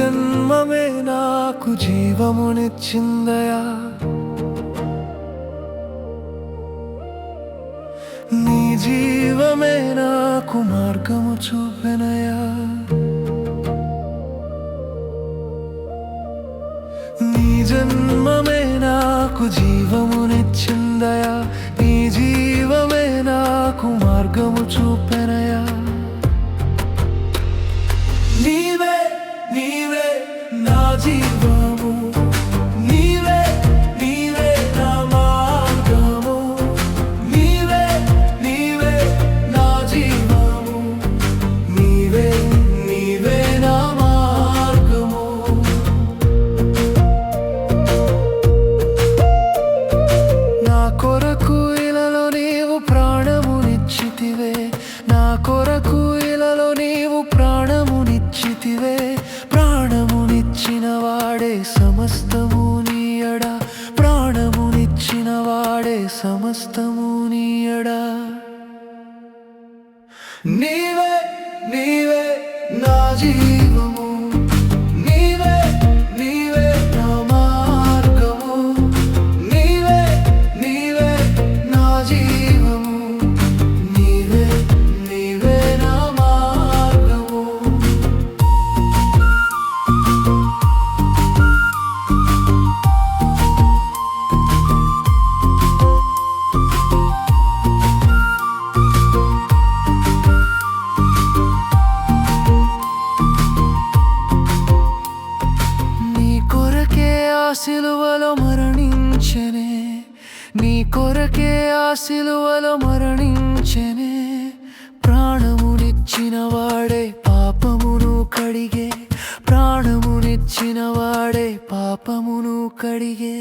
జన్మమే నాకు జీవమునిచ్చిందయా, నీ జీవమే నాకు మార్గము చూపెనయా, నీ జన్మమే నాకు జీవమునిచ్చిందయా, నీ జీవమే నాకు మార్గము చూపెనయా. నీవే నీవే నా జీవము, నీవే నీవే నా మార్గము, నీవే నీవే నా జీవము, నీవే నీవే నా మార్గము. నా కొరకు ఇలలో నీవు ప్రాణమునిచ్చితివే, నా కొరకు ఇలలో నీవు ప్రాణమునిచ్చితివే, ప్రాణమునిచ్చిన వాడే సమస్తము నీయడా, ప్రాణమునిచ్చిన వాడే సమస్తము నీయడా. నీవే నీవే నా జీవము, నీవే నీవే నా మార్గము, నీవే నీవే నా జీవము, నీవే నీవే నా మార్గము. నీ కొరకే ఆ సిలువలో మరణించెనే, నీ కొరకే ఆ సిలువలో మరణించెనే, ప్రాణమునిచ్చిన వాడే పాపమును కడిగే, ప్రాణమునిచ్చిన వాడే పాపమును కడిగే.